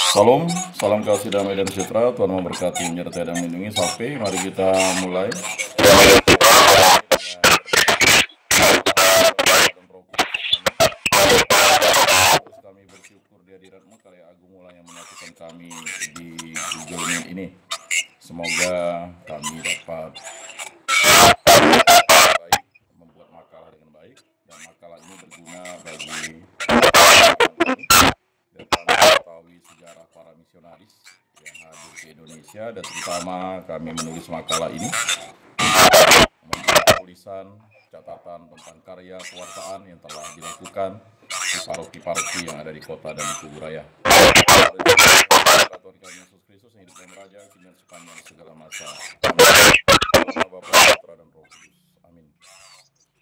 Salam, salam kasih damai dan sejahtera. Tuhan memberkati, menyertai dan melindungi. Sampai, mari kita mulai. Terus kami bersyukur di hadirat-Mu karya agung mula yang menyatukan kami di Google Meet ini. Semoga kami dapat baik membuat makalah dengan baik, dan makalah ini berguna bagi dan kami mengetahui sejarah para misionaris yang hadir di Indonesia, dan terutama kami menulis makalah ini membuat tulisan catatan tentang karya kewartaan yang telah dilakukan di paroki-paroki yang ada di kota dan di Kuburaya. Tuhan kami Yesus Kristus yang hidup dan Raja kini sepanjang segala masa. Amin. Bapa, Putra dan Roh Kudus. Amin.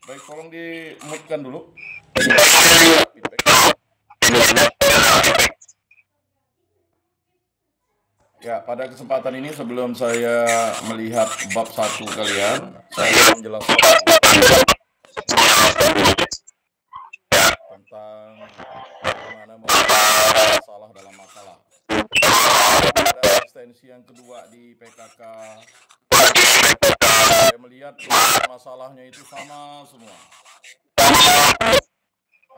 Baik, tolong di-mute-kan dulu. Ya, pada kesempatan ini sebelum saya melihat bab 1 kalian, saya akan menjelaskan tentang bagaimana membuat masalah dalam makalah. Pada eksistensi yang kedua di PKK, saya melihat masalahnya itu sama semua.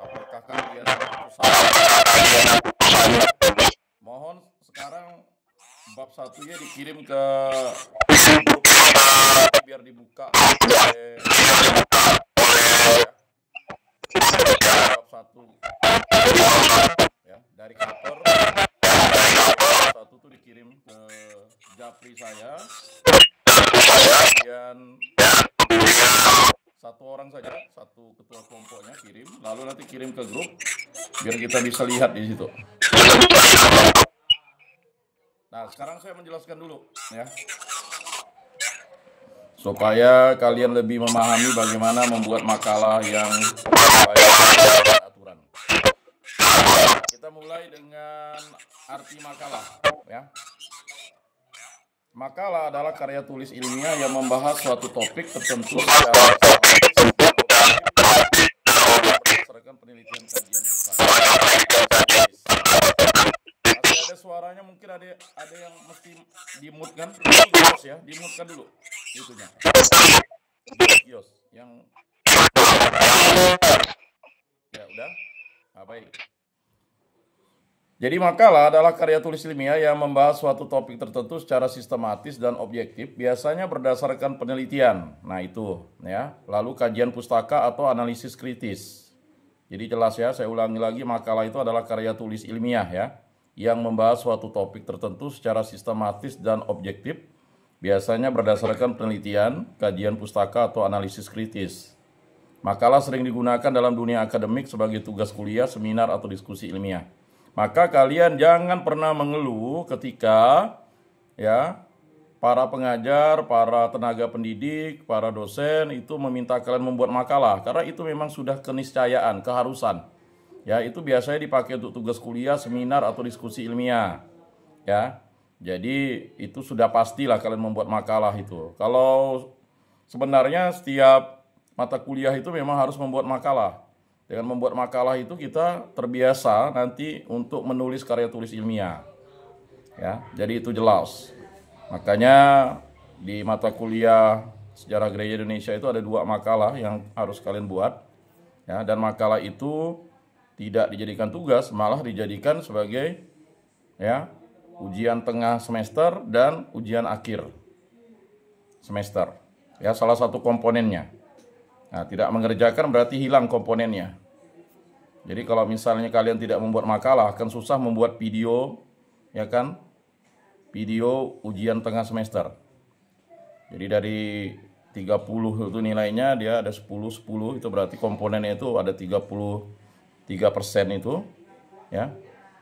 Apakah kalian itu sama? Mohon sekarang bab 1-nya dikirim ke grup biar dibuka oleh bab 1 ya, dari cover bab 1 itu dikirim ke Japri saya, kemudian satu orang saja, satu ketua kelompoknya kirim, lalu nanti kirim ke grup biar kita bisa lihat di situ. Nah, sekarang saya menjelaskan dulu ya, supaya kalian lebih memahami bagaimana membuat makalah yang sesuai aturan. Kita mulai dengan arti makalah ya. Makalah adalah karya tulis ilmiah yang membahas suatu topik tertentu secara berdasarkan penelitian kajian pustaka. Ada suaranya, mungkin ada yang mesti di-mute kan? Ya, di-mute kan dulu itunya. Kios yang ya udah. Nah, baik. Jadi makalah adalah karya tulis ilmiah yang membahas suatu topik tertentu secara sistematis dan objektif, biasanya berdasarkan penelitian. Nah, itu ya. Lalu kajian pustaka atau analisis kritis. Jadi jelas ya, saya ulangi lagi, makalah itu adalah karya tulis ilmiah ya, yang membahas suatu topik tertentu secara sistematis dan objektif, biasanya berdasarkan penelitian, kajian pustaka atau analisis kritis. Makalah sering digunakan dalam dunia akademik sebagai tugas kuliah, seminar, atau diskusi ilmiah. Maka kalian jangan pernah mengeluh ketika ya para pengajar, para tenaga pendidik, para dosen itu meminta kalian membuat makalah, karena itu memang sudah keniscayaan, keharusan. Ya, itu biasanya dipakai untuk tugas kuliah, seminar, atau diskusi ilmiah. Ya, jadi itu sudah pastilah kalian membuat makalah itu. Kalau sebenarnya setiap mata kuliah itu memang harus membuat makalah. Dengan membuat makalah itu kita terbiasa nanti untuk menulis karya tulis ilmiah. Ya, jadi itu jelas. Makanya di mata kuliah Sejarah Gereja Indonesia itu ada 2 makalah yang harus kalian buat. Ya, dan makalah itu tidak dijadikan tugas, malah dijadikan sebagai ya ujian tengah semester dan ujian akhir semester. Ya, salah satu komponennya. Nah, tidak mengerjakan berarti hilang komponennya. Jadi kalau misalnya kalian tidak membuat makalah, akan susah membuat video, ya kan? Video ujian tengah semester. Jadi dari 30 itu nilainya, dia ada 10, itu berarti komponennya itu ada 33% itu, ya.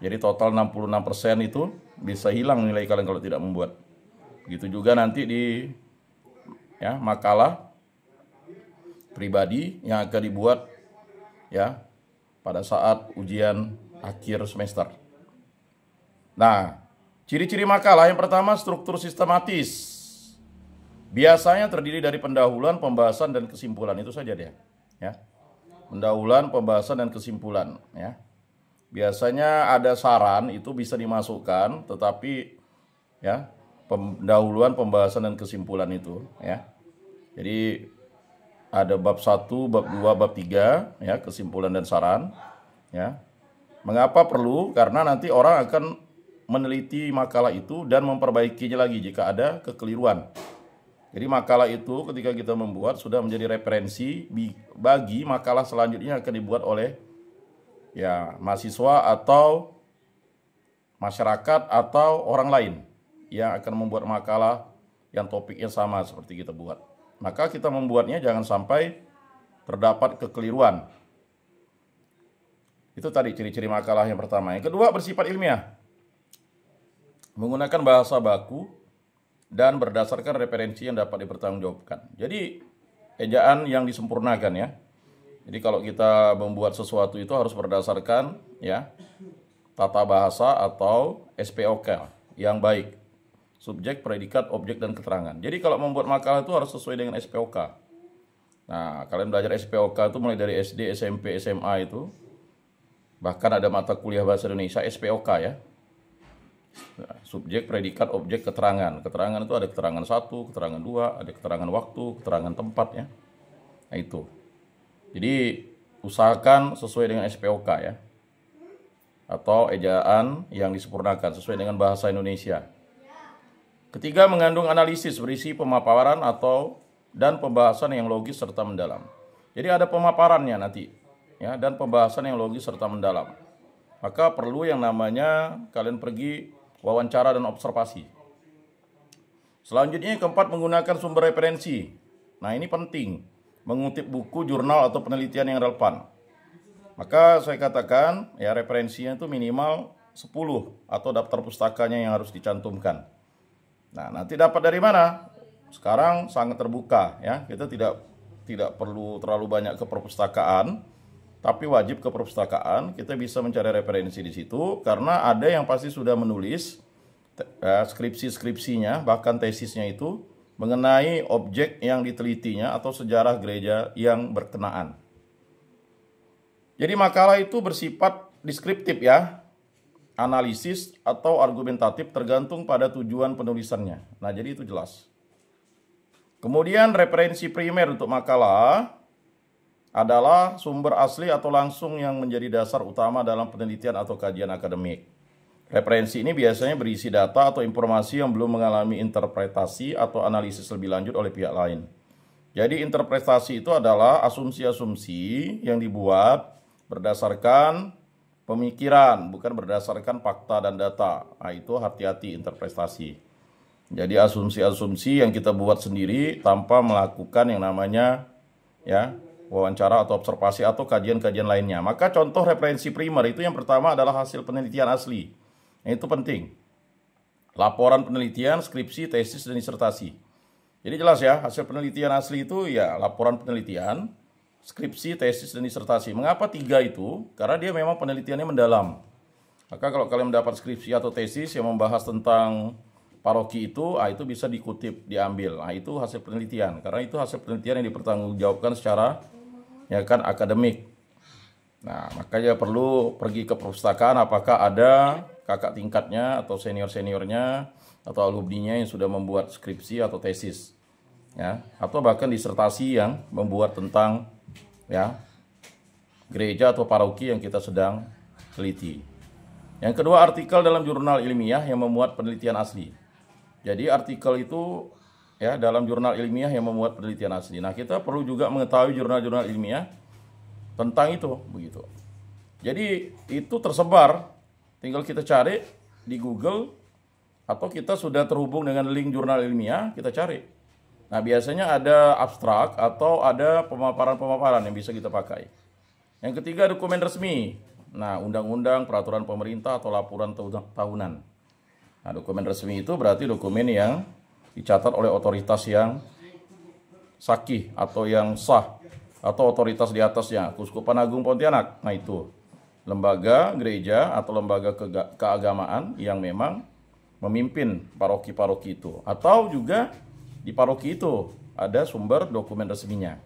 Jadi total 66% itu bisa hilang nilai kalian kalau tidak membuat. Begitu juga nanti di ya makalah pribadi yang akan dibuat ya pada saat ujian akhir semester. Nah, ciri-ciri makalah yang pertama, struktur sistematis. Biasanya terdiri dari pendahuluan, pembahasan, dan kesimpulan. Itu saja dia. Ya. Pendahuluan, pembahasan, dan kesimpulan. Ya. biasanya ada saran itu bisa dimasukkan, tetapi ya pendahuluan, pembahasan dan kesimpulan itu ya. Jadi ada bab 1, bab 2, bab 3 ya, kesimpulan dan saran ya. Mengapa perlu? Karena nanti orang akan meneliti makalah itu dan memperbaikinya lagi jika ada kekeliruan. Jadi makalah itu ketika kita membuat sudah menjadi referensi bagi makalah selanjutnya akan dibuat oleh ya mahasiswa atau masyarakat atau orang lain yang akan membuat makalah yang topiknya sama seperti kita buat. Maka kita membuatnya jangan sampai terdapat kekeliruan. Itu tadi ciri-ciri makalah yang pertama. Yang kedua, bersifat ilmiah. Menggunakan bahasa baku dan berdasarkan referensi yang dapat dipertanggungjawabkan. Jadi ejaan yang disempurnakan ya. Jadi kalau kita membuat sesuatu itu harus berdasarkan ya tata bahasa atau SPOK yang baik. Subjek, predikat, objek, dan keterangan. Jadi kalau membuat makalah itu harus sesuai dengan SPOK. Nah, kalian belajar SPOK itu mulai dari SD, SMP, SMA itu. Bahkan ada mata kuliah bahasa Indonesia SPOK ya. Nah, subjek, predikat, objek, keterangan. Keterangan itu ada keterangan 1, keterangan 2, ada keterangan waktu, keterangan tempat ya. Nah itu. Jadi usahakan sesuai dengan SPOK ya. Atau ejaan yang disempurnakan sesuai dengan bahasa Indonesia. Ketiga, mengandung analisis berisi pemaparan dan pembahasan yang logis serta mendalam. Jadi ada pemaparannya nanti ya, dan pembahasan yang logis serta mendalam. Maka perlu yang namanya kalian pergi wawancara dan observasi. Selanjutnya yang keempat, menggunakan sumber referensi. Nah ini penting, mengutip buku, jurnal atau penelitian yang relevan. Maka saya katakan ya referensinya itu minimal 10 atau daftar pustakanya yang harus dicantumkan. Nah nanti dapat dari mana? Sekarang sangat terbuka ya, kita tidak perlu terlalu banyak ke perpustakaan. Tapi wajib ke perpustakaan, kita bisa mencari referensi di situ karena ada yang pasti sudah menulis skripsi-skripsinya, bahkan tesisnya itu mengenai objek yang ditelitinya atau sejarah gereja yang berkenaan. Jadi makalah itu bersifat deskriptif ya, analisis atau argumentatif tergantung pada tujuan penulisannya. Nah jadi itu jelas. Kemudian referensi primer untuk makalah adalah sumber asli atau langsung yang menjadi dasar utama dalam penelitian atau kajian akademik. Referensi ini biasanya berisi data atau informasi yang belum mengalami interpretasi atau analisis lebih lanjut oleh pihak lain. Jadi interpretasi itu adalah asumsi-asumsi yang dibuat berdasarkan pemikiran, bukan berdasarkan fakta dan data. Nah, itu hati-hati interpretasi. Jadi asumsi-asumsi yang kita buat sendiri tanpa melakukan yang namanya ya wawancara atau observasi atau kajian-kajian lainnya. Maka contoh referensi primer itu yang pertama adalah hasil penelitian asli. Nah, itu penting. Laporan penelitian, skripsi, tesis, dan disertasi. Jadi jelas ya, hasil penelitian asli itu ya laporan penelitian, skripsi, tesis, dan disertasi. Mengapa 3 itu? Karena dia memang penelitiannya mendalam. Maka kalau kalian mendapat skripsi atau tesis yang membahas tentang paroki itu bisa dikutip, diambil. Nah, itu hasil penelitian. Karena itu hasil penelitian yang dipertanggungjawabkan secara ya kan akademik. Nah, makanya perlu pergi ke perpustakaan apakah ada kakak tingkatnya atau senior-seniornya atau alumninya yang sudah membuat skripsi atau tesis. Ya, atau bahkan disertasi yang membuat tentang ya gereja atau paroki yang kita sedang teliti. Yang kedua, artikel dalam jurnal ilmiah yang memuat penelitian asli. Jadi artikel itu ya dalam jurnal ilmiah yang memuat penelitian asli. Nah, kita perlu juga mengetahui jurnal-jurnal ilmiah tentang itu begitu. Jadi itu tersebar, tinggal kita cari di Google atau kita sudah terhubung dengan link jurnal ilmiah, kita cari. Nah, biasanya ada abstrak atau ada pemaparan-pemaparan yang bisa kita pakai. Yang ketiga, dokumen resmi. Nah, undang-undang, peraturan pemerintah atau laporan tahunan. Nah, dokumen resmi itu berarti dokumen yang dicatat oleh otoritas yang sahih atau yang sah atau otoritas di atasnya, Keuskupan Agung Pontianak. Nah, itu lembaga gereja atau lembaga keagamaan yang memang memimpin paroki-paroki itu, atau juga di paroki itu ada sumber dokumen resminya.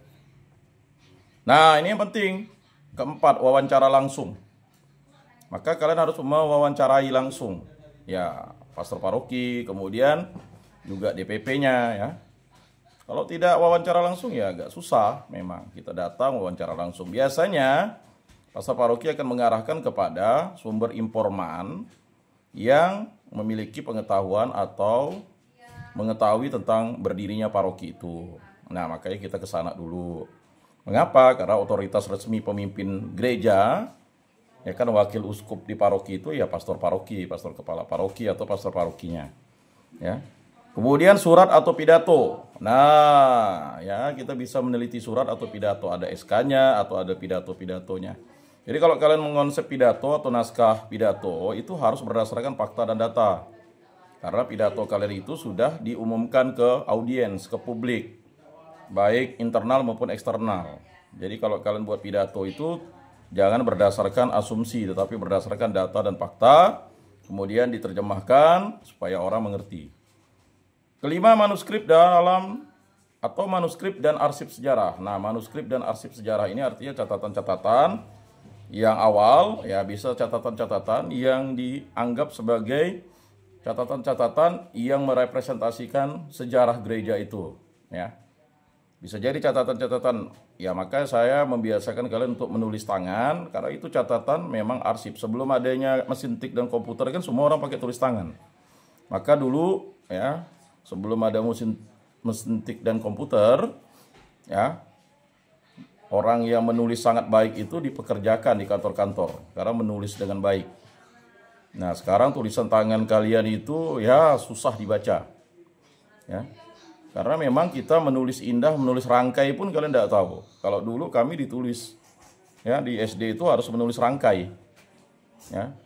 Nah, ini yang penting. Keempat, wawancara langsung. maka kalian harus mewawancarai langsung ya pastor paroki, kemudian juga DPP-nya ya. Kalau tidak wawancara langsung ya agak susah memang. Kita datang wawancara langsung. Biasanya pastor paroki akan mengarahkan kepada sumber informan yang memiliki pengetahuan atau mengetahui tentang berdirinya paroki itu. Nah, makanya kita ke sana dulu. Mengapa? Karena otoritas resmi pemimpin gereja, ya kan wakil uskup di paroki itu ya pastor paroki, pastor kepala paroki atau pastor parokinya. Ya. Kemudian surat atau pidato. Nah, ya kita bisa meneliti surat atau pidato, ada SK-nya atau ada pidato-pidatonya. Jadi kalau kalian mengonsep pidato atau naskah pidato itu harus berdasarkan fakta dan data. Karena pidato kalian itu sudah diumumkan ke audiens, ke publik, baik internal maupun eksternal. Jadi kalau kalian buat pidato itu jangan berdasarkan asumsi, tetapi berdasarkan data dan fakta, kemudian diterjemahkan supaya orang mengerti. Kelima, manuskrip dalam atau manuskrip dan arsip sejarah. Nah, manuskrip dan arsip sejarah ini artinya catatan-catatan yang awal, ya bisa catatan-catatan yang dianggap sebagai catatan-catatan yang merepresentasikan sejarah gereja itu, ya. Bisa jadi catatan-catatan, ya maka saya membiasakan kalian untuk menulis tangan, karena itu catatan memang arsip. Sebelum adanya mesin tik dan komputer kan semua orang pakai tulis tangan. Maka dulu ya, sebelum ada mesin tik dan komputer, ya orang yang menulis sangat baik itu dipekerjakan di kantor-kantor karena menulis dengan baik. Nah, sekarang tulisan tangan kalian itu ya susah dibaca. Ya. Karena memang kita menulis indah, menulis rangkai pun kalian tidak tahu. Kalau dulu kami ditulis ya di SD itu harus menulis rangkai. Ya.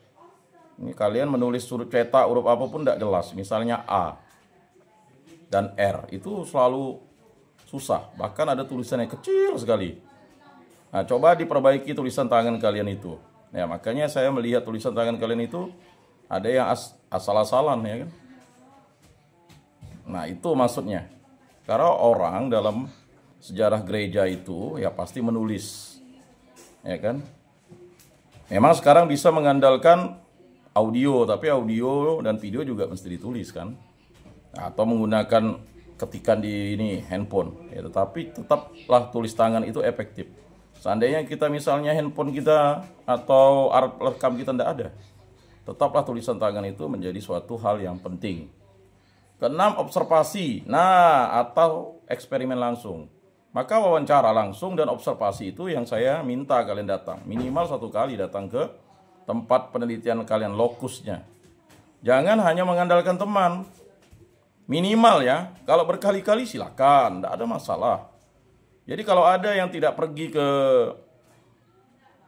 Ini kalian menulis huruf cetak, huruf apapun tidak jelas. Misalnya A dan R itu selalu susah. Bahkan ada tulisannya kecil sekali. Nah, coba diperbaiki tulisan tangan kalian itu. Ya, makanya saya melihat tulisan tangan kalian itu ada yang asal-asalan ya kan. Nah, itu maksudnya. Karena orang dalam sejarah gereja itu ya pasti menulis. Ya kan? Memang sekarang bisa mengandalkan audio, tapi audio dan video juga mesti ditulis kan. Atau menggunakan ketikan di handphone. Ya, tetapi tetaplah tulis tangan itu efektif. Seandainya kita misalnya handphone kita atau alat rekam kita tidak ada, tetaplah tulisan tangan itu menjadi suatu hal yang penting. Keenam, observasi. Nah, atau eksperimen langsung. Maka wawancara langsung dan observasi itu yang saya minta kalian datang. Minimal 1 kali datang ke tempat penelitian kalian, lokusnya. Jangan hanya mengandalkan teman. Minimal ya, kalau berkali-kali silakan, tidak ada masalah. Jadi kalau ada yang tidak pergi ke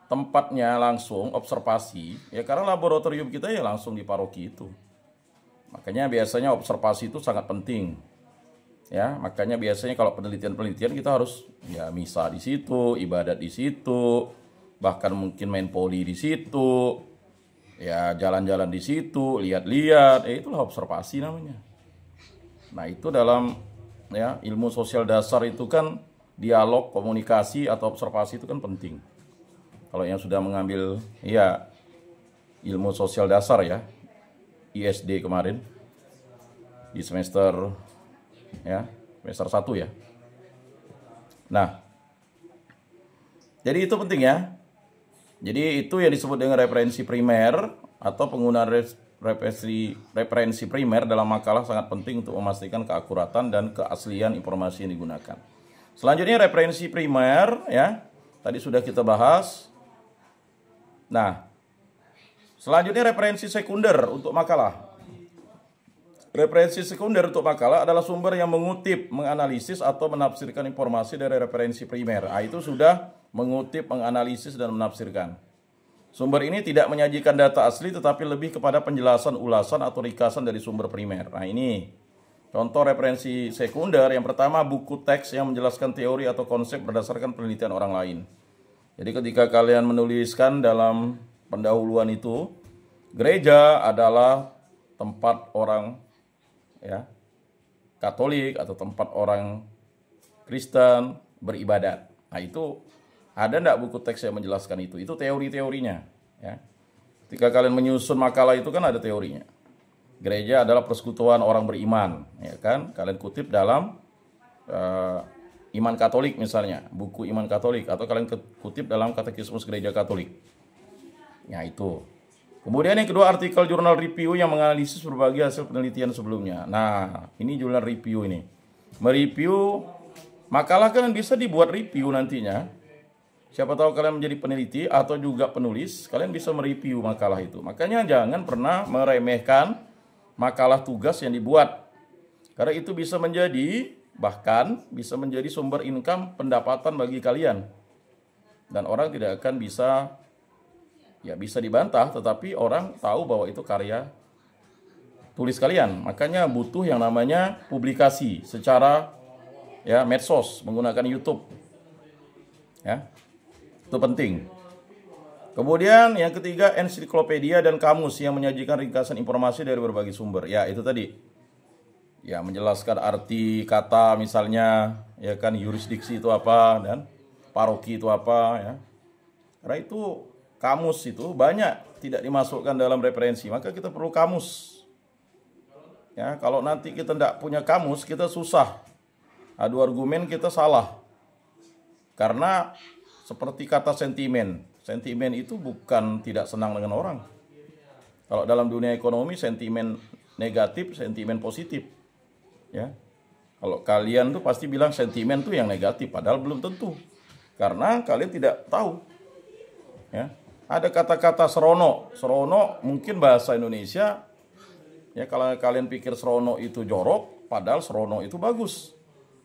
tempatnya langsung observasi, ya karena laboratorium kita ya langsung di paroki itu. Makanya biasanya observasi itu sangat penting. Ya, makanya biasanya kalau penelitian-penelitian kita harus ya misa di situ, ibadat di situ, bahkan mungkin main poli di situ. Ya, jalan-jalan di situ, lihat-lihat, itulah observasi namanya. Nah, itu dalam ya ilmu sosial dasar itu kan dialog, komunikasi atau observasi itu kan penting. Kalau yang sudah mengambil ya ilmu sosial dasar ya, ISD kemarin di semester 1 ya. Nah, jadi itu penting ya. Jadi itu yang disebut dengan referensi primer atau penggunaan referensi primer dalam makalah sangat penting untuk memastikan keakuratan dan keaslian informasi yang digunakan. Selanjutnya referensi primer ya. Tadi sudah kita bahas. Nah, selanjutnya referensi sekunder untuk makalah. Referensi sekunder untuk makalah adalah sumber yang mengutip, menganalisis atau menafsirkan informasi dari referensi primer. Nah, itu sudah mengutip, menganalisis dan menafsirkan. Sumber ini tidak menyajikan data asli tetapi lebih kepada penjelasan, ulasan atau ringkasan dari sumber primer. Nah, ini contoh referensi sekunder. Yang pertama, buku teks yang menjelaskan teori atau konsep berdasarkan penelitian orang lain. Jadi ketika kalian menuliskan dalam pendahuluan itu, gereja adalah tempat orang ya Katolik atau tempat orang Kristen beribadat. Nah, itu ada enggak buku teks yang menjelaskan itu? Itu teori-teorinya ya. Ketika kalian menyusun makalah itu kan ada teorinya. Gereja adalah persekutuan orang beriman, ya kan? Kalian kutip dalam Iman Katolik misalnya, buku Iman Katolik, atau kalian kutip dalam Katekismus Gereja Katolik. Ya itu. Kemudian yang kedua, artikel jurnal review yang menganalisis berbagai hasil penelitian sebelumnya. Nah, ini jurnal review ini. Mereview makalah kan bisa dibuat review nantinya. Siapa tahu kalian menjadi peneliti atau juga penulis, kalian bisa mereview makalah itu. Makanya jangan pernah meremehkan makalah tugas yang dibuat. Karena itu bisa menjadi, bahkan bisa menjadi sumber income pendapatan bagi kalian. Dan orang tidak akan bisa, ya bisa dibantah, tetapi orang tahu bahwa itu karya tulis kalian. Makanya butuh yang namanya publikasi secara ya medsos, menggunakan YouTube. Ya. Itu penting. Kemudian yang ketiga, ensiklopedia dan kamus yang menyajikan ringkasan informasi dari berbagai sumber. Ya, itu tadi. Ya, menjelaskan arti kata misalnya, ya kan, yurisdiksi itu apa dan paroki itu apa ya. Karena itu kamus itu banyak tidak dimasukkan dalam referensi, maka kita perlu kamus. Ya, kalau nanti kita tidak punya kamus, kita susah. Adu argumen kita salah. Karena seperti kata sentimen. Sentimen itu bukan tidak senang dengan orang. Kalau dalam dunia ekonomi, sentimen negatif, sentimen positif. Ya, kalau kalian tuh pasti bilang sentimen tuh yang negatif, padahal belum tentu, karena kalian tidak tahu. Ya, ada kata-kata serono, serono mungkin bahasa Indonesia. Ya, kalau kalian pikir serono itu jorok, padahal serono itu bagus,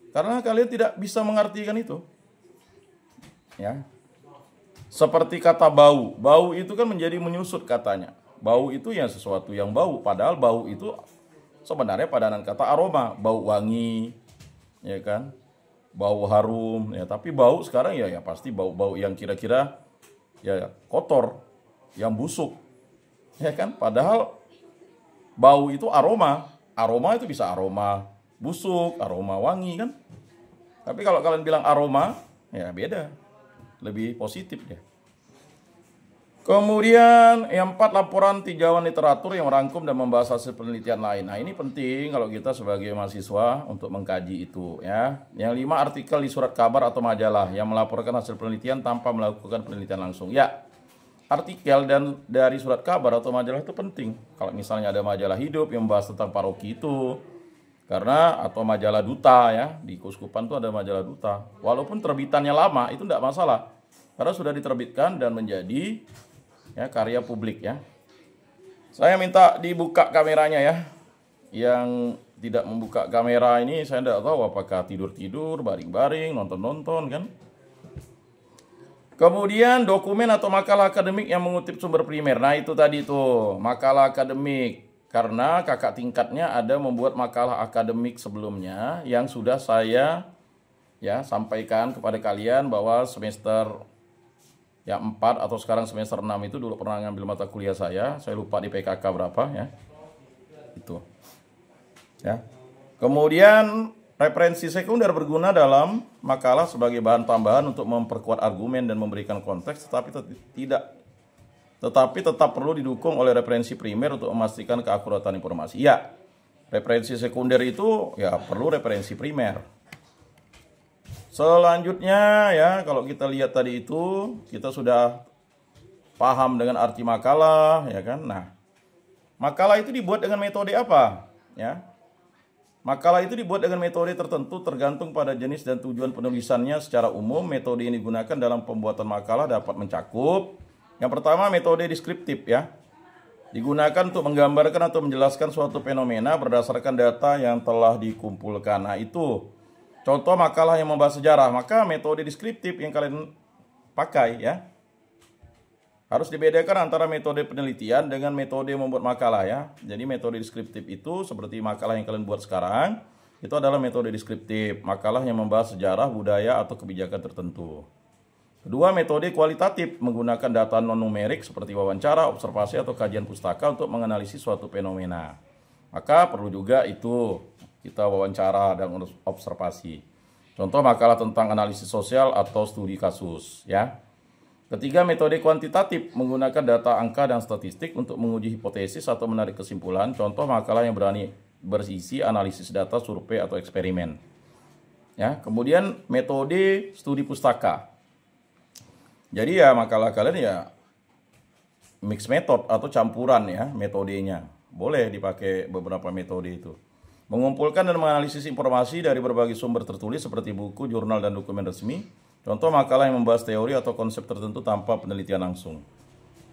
karena kalian tidak bisa mengartikan itu. Ya, seperti kata bau, bau itu kan menjadi menyusut katanya. Bau itu ya sesuatu yang bau, padahal bau itu sebenarnya padanan kata aroma, bau wangi, ya kan, bau harum, ya. Tapi bau sekarang ya pasti bau-bau yang kira-kira ya kotor, yang busuk, ya kan. Padahal bau itu aroma, aroma itu bisa aroma busuk, aroma wangi kan. Tapi kalau kalian bilang aroma, ya beda, lebih positif ya. Kemudian yang 4, laporan tinjauan literatur yang merangkum dan membahas hasil penelitian lain. Nah, ini penting kalau kita sebagai mahasiswa untuk mengkaji itu ya. Yang 5, artikel di surat kabar atau majalah yang melaporkan hasil penelitian tanpa melakukan penelitian langsung. Ya, artikel dan dari surat kabar atau majalah itu penting. Kalau misalnya ada majalah hidup yang membahas tentang paroki itu, karena atau majalah duta ya, di keuskupan itu ada majalah duta. Walaupun terbitannya lama itu tidak masalah, karena sudah diterbitkan dan menjadi ya karya publik ya. Saya minta dibuka kameranya ya. Yang tidak membuka kamera ini saya tidak tahu apakah tidur-tidur, baring-baring, nonton-nonton kan. Kemudian dokumen atau makalah akademik yang mengutip sumber primer. Nah, itu tadi tuh, makalah akademik. Karena kakak tingkatnya ada membuat makalah akademik sebelumnya yang sudah saya ya sampaikan kepada kalian bahwa semester ya 4 atau sekarang semester 6 itu dulu pernah ngambil mata kuliah saya lupa di PKK berapa ya. Itu. Ya. Kemudian referensi sekunder berguna dalam makalah sebagai bahan tambahan untuk memperkuat argumen dan memberikan konteks, tetapi tetap perlu didukung oleh referensi primer untuk memastikan keakuratan informasi. Ya, referensi sekunder itu ya perlu referensi primer. Selanjutnya ya, kalau kita lihat tadi itu, kita sudah paham dengan arti makalah, ya kan? Nah, makalah itu dibuat dengan metode apa? Ya, makalah itu dibuat dengan metode tertentu tergantung pada jenis dan tujuan penulisannya. Secara umum, metode yang digunakan dalam pembuatan makalah dapat mencakup. Yang pertama, metode deskriptif ya. Digunakan untuk menggambarkan atau menjelaskan suatu fenomena berdasarkan data yang telah dikumpulkan. Nah, itu contoh makalah yang membahas sejarah, maka metode deskriptif yang kalian pakai ya. Harus dibedakan antara metode penelitian dengan metode membuat makalah ya. Jadi metode deskriptif itu seperti makalah yang kalian buat sekarang, itu adalah metode deskriptif, makalah yang membahas sejarah, budaya, atau kebijakan tertentu. Kedua, metode kualitatif, menggunakan data non-numerik seperti wawancara, observasi, atau kajian pustaka untuk menganalisis suatu fenomena. Maka perlu juga itu kita wawancara dan observasi. Contoh makalah tentang analisis sosial atau studi kasus ya. Ketiga, metode kuantitatif menggunakan data angka dan statistik untuk menguji hipotesis atau menarik kesimpulan. Contoh makalah yang berisi analisis data, survei atau eksperimen. Ya, kemudian metode studi pustaka. Jadi ya makalah kalian ya mix method atau campuran ya metodenya. Boleh dipakai beberapa metode itu. Mengumpulkan dan menganalisis informasi dari berbagai sumber tertulis seperti buku, jurnal, dan dokumen resmi. Contoh makalah yang membahas teori atau konsep tertentu tanpa penelitian langsung.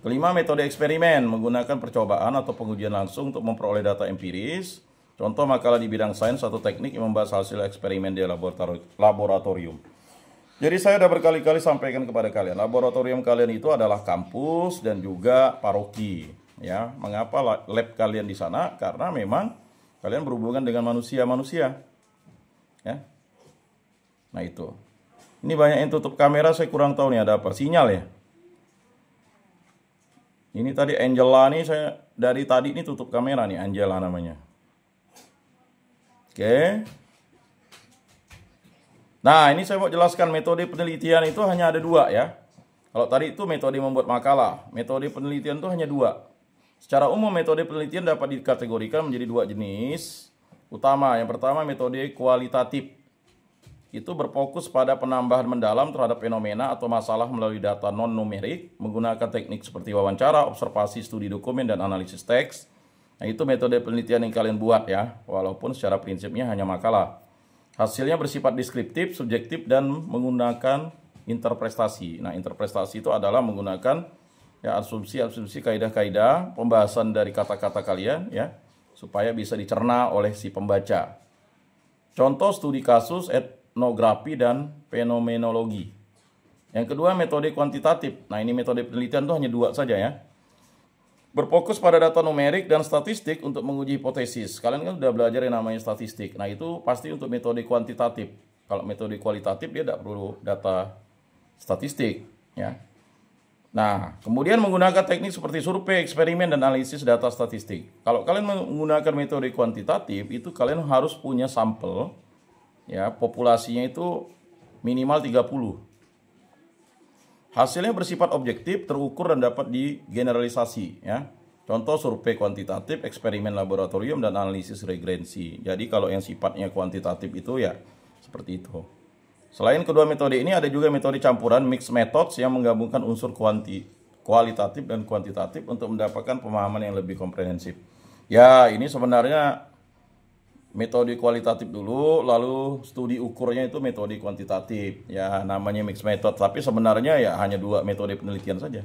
Kelima, metode eksperimen menggunakan percobaan atau pengujian langsung untuk memperoleh data empiris. Contoh makalah di bidang sains atau teknik yang membahas hasil eksperimen di laboratorium. Jadi saya sudah berkali-kali sampaikan kepada kalian, laboratorium kalian itu adalah kampus dan juga paroki. Ya, mengapa lab kalian di sana? Karena memang kalian berhubungan dengan manusia-manusia. Ya. Nah itu. Ini banyak yang tutup kamera, saya kurang tahu nih ada apa. Sinyal ya. Ini tadi Angela nih, saya dari tadi ini tutup kamera nih, Angela namanya. Oke. Nah, ini saya mau jelaskan metode penelitian itu hanya ada dua ya. Kalau tadi itu metode membuat makalah, metode penelitian itu hanya dua. Secara umum metode penelitian dapat dikategorikan menjadi dua jenis utama. Yang pertama metode kualitatif. Itu berfokus pada penambahan mendalam terhadap fenomena atau masalah melalui data non-numerik, menggunakan teknik seperti wawancara, observasi, studi dokumen, dan analisis teks. Nah, itu metode penelitian yang kalian buat ya, walaupun secara prinsipnya hanya makalah. Hasilnya bersifat deskriptif, subjektif, dan menggunakan interpretasi. Nah, interpretasi itu adalah menggunakan ya asumsi-asumsi, kaidah-kaidah, pembahasan dari kata-kata kalian ya, supaya bisa dicerna oleh si pembaca. Contoh studi kasus, etnografi, dan fenomenologi. Yang kedua metode kuantitatif. Nah, ini metode penelitian itu hanya dua saja ya. Berfokus pada data numerik dan statistik untuk menguji hipotesis. Kalian kan sudah belajar yang namanya statistik. Nah, itu pasti untuk metode kuantitatif. Kalau metode kualitatif dia tidak perlu data statistik ya. Nah, kemudian menggunakan teknik seperti survei, eksperimen, dan analisis data statistik. Kalau kalian menggunakan metode kuantitatif, itu kalian harus punya sampel, ya, populasinya itu minimal 30. Hasilnya bersifat objektif, terukur, dan dapat digeneralisasi. Ya. Contoh survei kuantitatif, eksperimen laboratorium, dan analisis regrensi. Jadi kalau yang sifatnya kuantitatif itu ya seperti itu. Selain kedua metode ini ada juga metode campuran mixed methods yang menggabungkan unsur kualitatif dan kuantitatif untuk mendapatkan pemahaman yang lebih komprehensif. Ya, ini sebenarnya metode kualitatif dulu, lalu studi ukurnya itu metode kuantitatif. Ya, namanya mixed method, tapi sebenarnya ya hanya dua metode penelitian saja.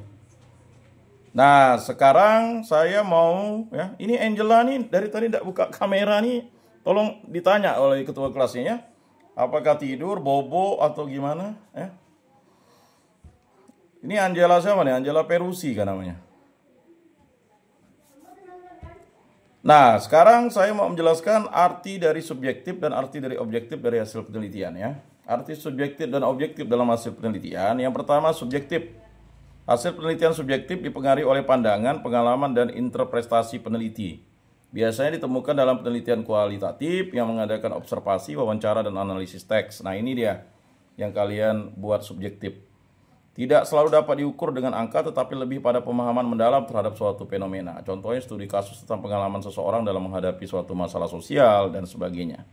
Nah, sekarang saya mau ya, ini Angela nih dari tadi tidak buka kamera nih. Tolong ditanya oleh ketua kelasnya ya. Apakah tidur, bobo, atau gimana? Ya. Ini Angela siapa nih? Angela Perusi kan namanya. Nah, sekarang saya mau menjelaskan arti dari subjektif dan arti dari objektif dari hasil penelitian ya. Arti subjektif dan objektif dalam hasil penelitian. Yang pertama, subjektif. Hasil penelitian subjektif dipengaruhi oleh pandangan, pengalaman, dan interpretasi peneliti. Biasanya ditemukan dalam penelitian kualitatif yang mengadakan observasi, wawancara, dan analisis teks. Nah, ini dia yang kalian buat subjektif. Tidak selalu dapat diukur dengan angka, tetapi lebih pada pemahaman mendalam terhadap suatu fenomena. Contohnya studi kasus tentang pengalaman seseorang dalam menghadapi suatu masalah sosial, dan sebagainya.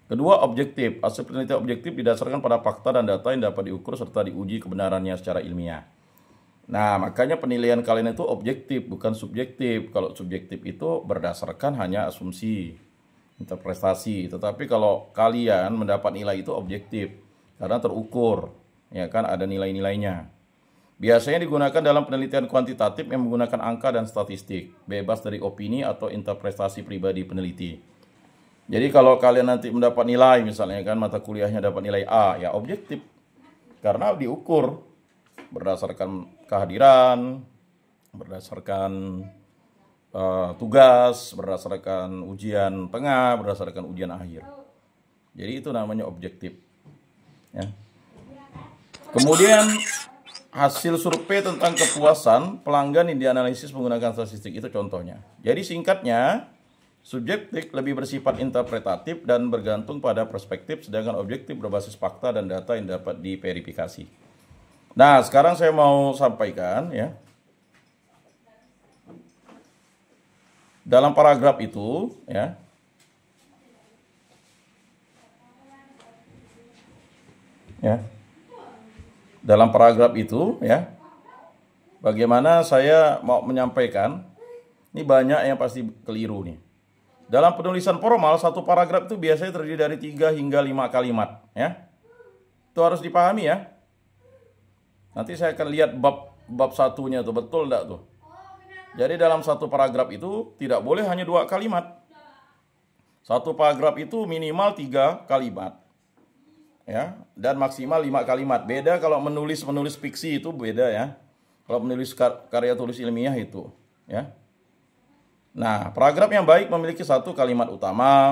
Kedua, objektif. Hasil penelitian objektif didasarkan pada fakta dan data yang dapat diukur serta diuji kebenarannya secara ilmiah. Nah, makanya penilaian kalian itu objektif, bukan subjektif. Kalau subjektif itu berdasarkan hanya asumsi, interpretasi. Tetapi kalau kalian mendapat nilai itu objektif, karena terukur, ya kan ada nilai-nilainya. Biasanya digunakan dalam penelitian kuantitatif yang menggunakan angka dan statistik, bebas dari opini atau interpretasi pribadi peneliti. Jadi kalau kalian nanti mendapat nilai, misalnya kan mata kuliahnya dapat nilai A, ya objektif, karena diukur berdasarkan kehadiran, berdasarkan tugas, berdasarkan ujian tengah, berdasarkan ujian akhir. Jadi itu namanya objektif. Ya. Kemudian hasil survei tentang kepuasan pelanggan yang dianalisis menggunakan statistik itu contohnya. Jadi singkatnya, subjektif lebih bersifat interpretatif dan bergantung pada perspektif, sedangkan objektif berbasis fakta dan data yang dapat diverifikasi. Nah, sekarang saya mau sampaikan ya. Dalam paragraf itu ya. Ya. Dalam paragraf itu ya. Bagaimana saya mau menyampaikan, ini banyak yang pasti keliru nih. Dalam penulisan formal, satu paragraf itu biasanya terdiri dari 3 hingga 5 kalimat ya. Itu harus dipahami ya. Nanti saya akan lihat bab satunya tuh, betul enggak tuh. Jadi dalam satu paragraf itu tidak boleh hanya 2 kalimat. Satu paragraf itu minimal 3 kalimat. Ya, dan maksimal 5 kalimat. Beda kalau menulis fiksi itu beda ya. Kalau menulis karya tulis ilmiah itu ya. Nah, paragraf yang baik memiliki 1 kalimat utama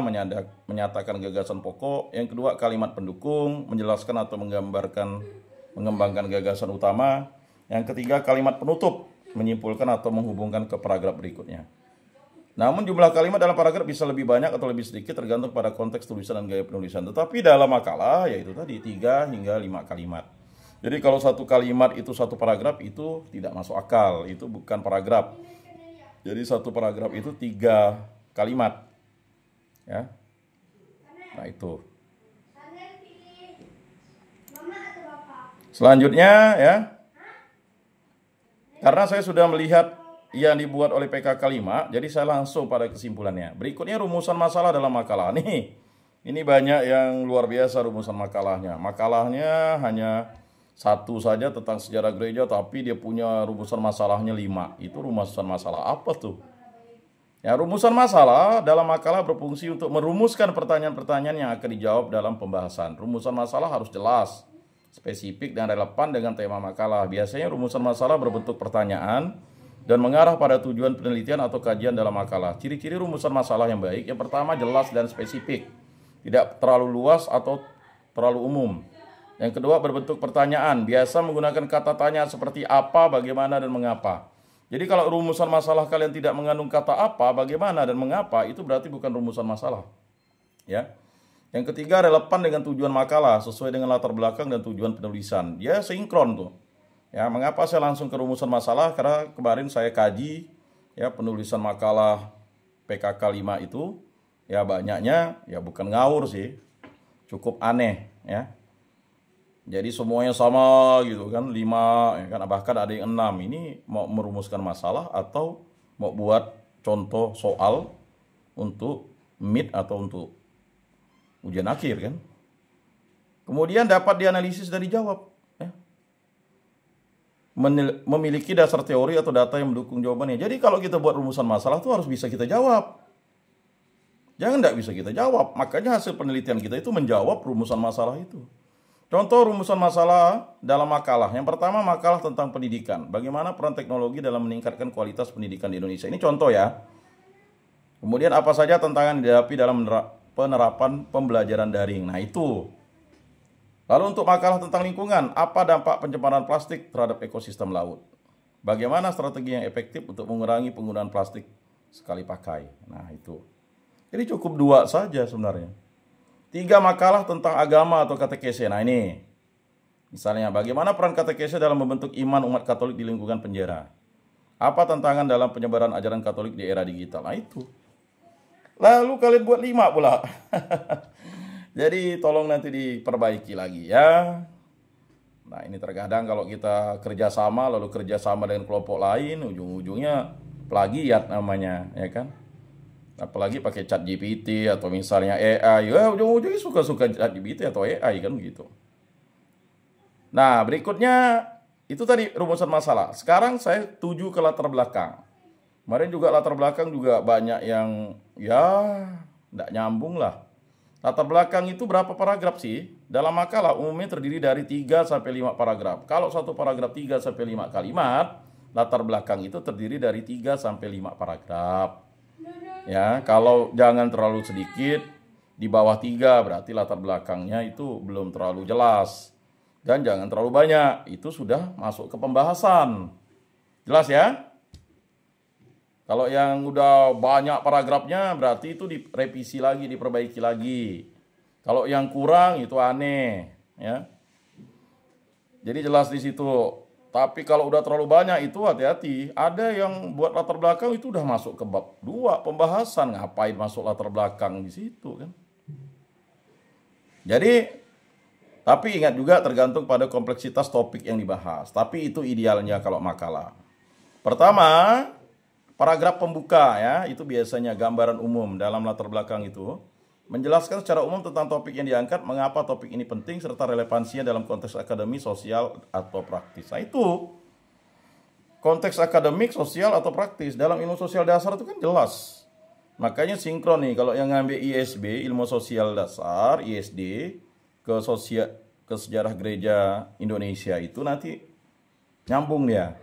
menyatakan gagasan pokok, yang kedua kalimat pendukung menjelaskan atau mengembangkan gagasan utama, yang ketiga kalimat penutup menyimpulkan atau menghubungkan ke paragraf berikutnya. Namun jumlah kalimat dalam paragraf bisa lebih banyak atau lebih sedikit tergantung pada konteks tulisan dan gaya penulisan. Tetapi dalam makalah yaitu tadi 3 hingga 5 kalimat. Jadi kalau 1 kalimat itu 1 paragraf itu tidak masuk akal, itu bukan paragraf. Jadi 1 paragraf itu 3 kalimat. Ya. Nah, itu. Selanjutnya ya. Karena saya sudah melihat yang dibuat oleh PKK 5, jadi saya langsung pada kesimpulannya. Berikutnya rumusan masalah dalam makalah. Nih, ini banyak yang luar biasa rumusan makalahnya. Makalahnya hanya 1 saja tentang sejarah gereja, tapi dia punya rumusan masalahnya 5. Itu rumusan masalah apa tuh? Ya, rumusan masalah dalam makalah berfungsi untuk merumuskan pertanyaan-pertanyaan yang akan dijawab dalam pembahasan. Rumusan masalah harus jelas, spesifik, dan relevan dengan tema makalah. Biasanya rumusan masalah berbentuk pertanyaan dan mengarah pada tujuan penelitian atau kajian dalam makalah. Ciri-ciri rumusan masalah yang baik, yang pertama jelas dan spesifik, tidak terlalu luas atau terlalu umum. Yang kedua berbentuk pertanyaan, biasa menggunakan kata tanya seperti apa, bagaimana, dan mengapa. Jadi kalau rumusan masalah kalian tidak mengandung kata apa, bagaimana, dan mengapa, itu berarti bukan rumusan masalah. Ya. Yang ketiga relevan dengan tujuan makalah, sesuai dengan latar belakang dan tujuan penulisan. Dia sinkron tuh. Ya, mengapa saya langsung ke rumusan masalah? Karena kemarin saya kaji ya penulisan makalah PKK 5 itu, ya banyaknya ya bukan ngawur sih. Cukup aneh ya. Jadi semuanya sama gitu kan, 5 ya kan, bahkan ada yang 6. Ini mau merumuskan masalah atau mau buat contoh soal untuk mid atau untuk ujian akhir kan. Kemudian dapat dianalisis dan dijawab ya. Memiliki dasar teori atau data yang mendukung jawabannya. Jadi kalau kita buat rumusan masalah itu harus bisa kita jawab. Jangan tidak bisa kita jawab. Makanya hasil penelitian kita itu menjawab rumusan masalah itu. Contoh rumusan masalah dalam makalah. Yang pertama makalah tentang pendidikan. Bagaimana peran teknologi dalam meningkatkan kualitas pendidikan di Indonesia. Ini contoh ya. Kemudian apa saja tantangan dihadapi dalam penerapan pembelajaran daring. Nah itu. Lalu untuk makalah tentang lingkungan. Apa dampak pencemaran plastik terhadap ekosistem laut. Bagaimana strategi yang efektif untuk mengurangi penggunaan plastik sekali pakai. Nah itu. Jadi cukup 2 saja sebenarnya. 3 makalah tentang agama atau katekese. Nah ini, misalnya bagaimana peran katekese dalam membentuk iman umat Katolik di lingkungan penjara. Apa tantangan dalam penyebaran ajaran Katolik di era digital. Nah itu. Lalu kalian buat 5 pula. Jadi tolong nanti diperbaiki lagi ya. Nah ini terkadang kalau kita kerjasama lalu kerjasama dengan kelompok lain, ujung-ujungnya plagiat namanya ya kan. Apalagi pakai ChatGPT atau misalnya AI, ya ujung-ujungnya suka-suka ChatGPT atau AI kan gitu. Nah berikutnya itu tadi rumusan masalah. Sekarang saya tuju ke latar belakang. Kemarin juga latar belakang juga banyak yang ya tidak nyambung lah. Latar belakang itu berapa paragraf sih? Dalam makalah umumnya terdiri dari 3-5 paragraf. Kalau satu paragraf 3-5 kalimat, latar belakang itu terdiri dari 3-5 paragraf. Ya, kalau jangan terlalu sedikit, di bawah 3 berarti latar belakangnya itu belum terlalu jelas. Dan jangan terlalu banyak, itu sudah masuk ke pembahasan. Jelas ya? Kalau yang udah banyak paragrafnya berarti itu direvisi lagi, diperbaiki lagi. Kalau yang kurang itu aneh, ya. Jadi jelas di situ. Tapi kalau udah terlalu banyak itu hati-hati. Ada yang buat latar belakang itu udah masuk ke bab 2 pembahasan. Ngapain masuk latar belakang di situ kan? Jadi, tapi ingat juga tergantung pada kompleksitas topik yang dibahas. Tapi itu idealnya kalau makalah. Pertama, paragraf pembuka ya, itu biasanya gambaran umum dalam latar belakang itu. Menjelaskan secara umum tentang topik yang diangkat, mengapa topik ini penting, serta relevansinya dalam konteks akademik, sosial, atau praktis. Nah itu, konteks akademik, sosial, atau praktis. Dalam ilmu sosial dasar itu kan jelas. Makanya sinkron nih, kalau yang ngambil ISB, ilmu sosial dasar, ISD, ke sejarah gereja Indonesia itu nanti nyambung dia.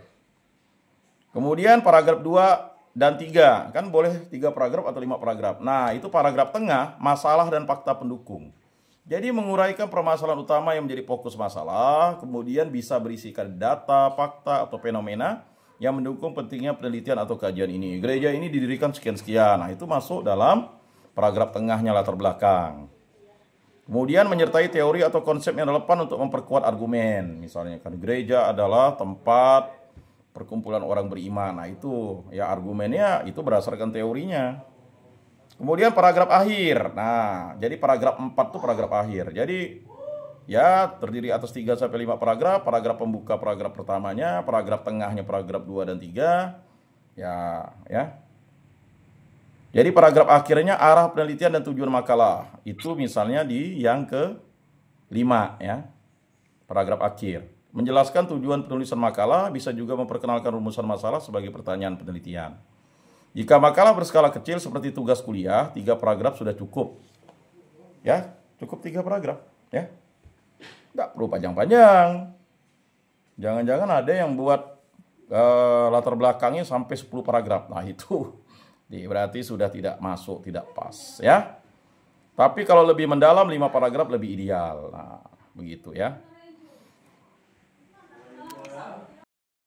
Kemudian paragraf 2 dan 3, kan boleh 3 paragraf atau 5 paragraf. Nah, itu paragraf tengah, masalah dan fakta pendukung. Jadi menguraikan permasalahan utama yang menjadi fokus masalah, kemudian bisa berisikan data, fakta, atau fenomena yang mendukung pentingnya penelitian atau kajian ini. Gereja ini didirikan sekian-sekian. Nah, itu masuk dalam paragraf tengahnya latar belakang. Kemudian menyertai teori atau konsep yang relevan untuk memperkuat argumen. Misalnya kan gereja adalah tempat perkumpulan orang beriman. Nah itu ya argumennya itu berdasarkan teorinya. Kemudian paragraf akhir. Nah jadi paragraf 4 itu paragraf akhir. Jadi ya terdiri atas 3 sampai 5 paragraf. Paragraf pembuka paragraf pertamanya, paragraf tengahnya paragraf 2 dan 3. Ya. Jadi paragraf akhirnya arah penelitian dan tujuan makalah. Itu misalnya di yang ke-5 ya. Paragraf akhir. Menjelaskan tujuan penulisan makalah, bisa juga memperkenalkan rumusan masalah sebagai pertanyaan penelitian. Jika makalah berskala kecil seperti tugas kuliah, 3 paragraf sudah cukup. Ya, cukup 3 paragraf. Ya, nggak perlu panjang-panjang. Jangan-jangan ada yang buat latar belakangnya sampai 10 paragraf. Nah itu berarti sudah tidak masuk, tidak pas. Ya. Tapi kalau lebih mendalam 5 paragraf lebih ideal. Nah, begitu ya.